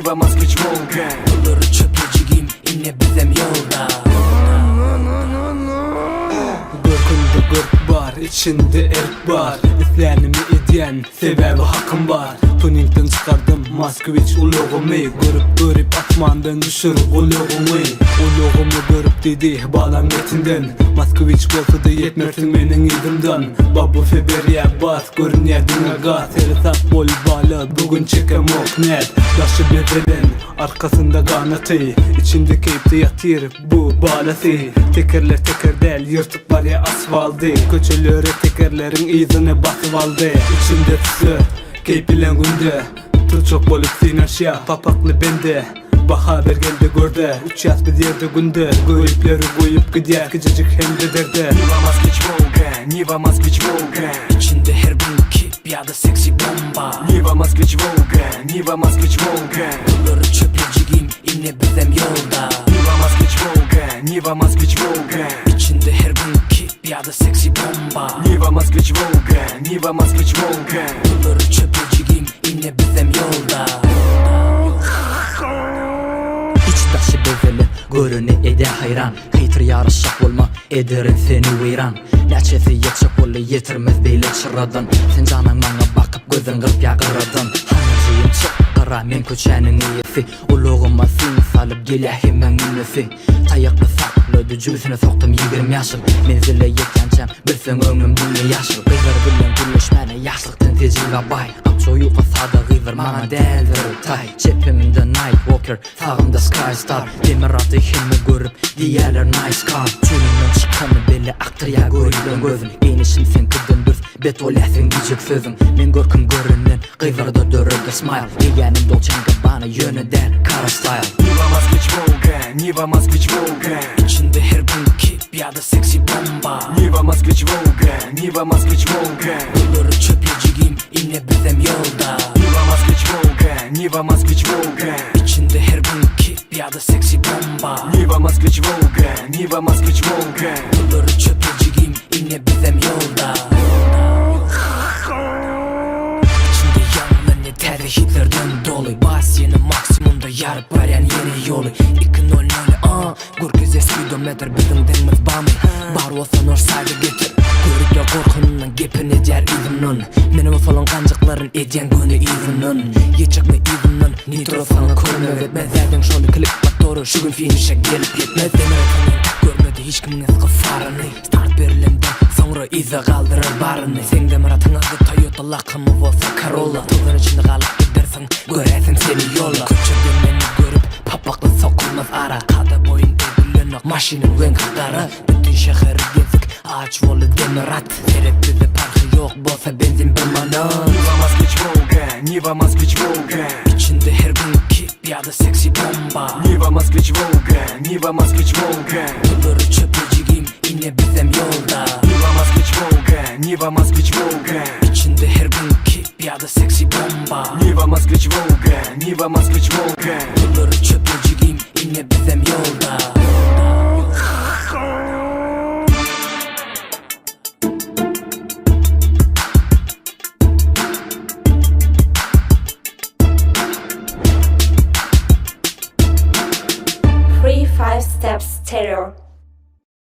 Niva Moskvich Volga. Bulur çöpücüğüm inne bizem yolda. Görkünde gırk var, içinde erk var. İslenimi ediyen sebebi hakkım var. Tuningden çıkardım Moskvich uluğumu. Görüp atmandan düşür uluğumu. Uluğumu görüp dedi balam yetinden. Moskvich bolsa da yetmersin menin idimden. Babu Feberiye bas, görünedine gaz. Erisat bol balı, bugün çekem ok net. Daşı bedelen, arkasında kanatı. İçinde keyifte yatır bu balası. Tekerler teker del, yırtık var ya asfaldı. Köçelere tekerlerin izine basıp aldı. İçinde tusu, keyif bilen günde. Tut çok bolup sinaşya, papaklı bende. Bak haber geldi görde, 3 yaz bir yerde günde. Görüpleri koyup gidiyor, gıcıcık hem de derde. Niva Moskvich Volga, Niva Moskvich Volga. İçinde her gün kip ya da seksi bomba. Niva Moskvich Volga, Niva Moskvich Volga. Bulur çöpücüğüm inne bizem yolda. Niva Moskvich Volga, Niva Moskvich Volga. İçinde her gün kip ya da seksi bomba. Niva Moskvich Volga, Niva Moskvich Volga. Bulur çöpücüğüm inne bizem yolda. İçdaşı bezeli görünü ede hayran. Kaytır yarışak olma ederin seni veyran. Neçesi yetşik olu yetirmez beyle çıradın. Sen canan bana bakıp gözün kırp yakıradın. Hanıcıyım çıkkıra men köçenin iyisi. Uluğuma suyunu salıp gelahim men ünlüsü. Tayaklı saklı dücüsüne soktum 20 yaşım. Menzile yetkencem bilsin ömrüm dünya yaşıl. Kızlar bilen gülüşmene yaşlıktın teciyle bay. Amçoyu kasada gıydır bana deldir tay. Cepimde Nightwalker, sağımda Skystar. Demir adı himi görüp diğerler nice car. Tülümden çıkanı belli aktır ya görülen gözüm. Enişim sen kıdın düz, bet olehsin diyecek sözüm. Men görküm görünen, gıyvırda dörüldü smile. Yeğenim Dolce & Gabbana yönüden kara style. Niva Moskvich Volga, Niva Moskvich Volga. İçinde her gün kip ya da seksi bomba. Niva Moskvich Volga, Niva Moskvich Volga. Bulur çöpücüğüm inne bizem yolda. Niva Moskvich Volga, Niva Moskvich Volga. İçinde her gün kip ya da seksi bomba. Niva Moskvich Volga, Niva Moskvich Volga. Bulur çöpücüğüm inne bizem yolda. İçinde yanlarını terhiplerden dolu. Bas yeni maksimumda yarıp veren yeni yolu. 2-0-0 Gürküze speedometre bizim denmez bami. Bar olsan orsaydı getir. Görükle korkunundan gepin eder izimden. Menim falan kancıkların edyen günü izimden. Yetecek mi izimden nitro sana körme etmez. Zerden şolu klip bak doğru şu gün finish'e gelip yetmez. Demeyetin görmedi hiç kimin eski farını. Start berilimden sonra izi kaldırır barını. Sen demiratın adı Toyota lakımı olsa Corolla. Tuzun içinde kalıp gidersin göresin seni yolla. Köçede beni görüp papakla sokulmaz ara. Kada boyun ebilen maşinin ven kadara. Bütün şehri gezik ağaç volu demirat. Serepli de parkı yok bolsa benzin bilmana. Niva Moskvich Volga, Niva Moskvich Volga. İçinde her gün kip ya da seksi bomba. Niva Moskvich Volga, Niva Moskvich Volga. Bulur çöpücüğüm inne bizem yolda. Niva Moskvich Volga, Niva Moskvich Volga. İçinde her gün kip ya da seksi bomba. Niva Moskvich Volga, Niva Moskvich Volga. Bulur çöpücüğüm inne bizem yolda. Free 5 Steps Stereo.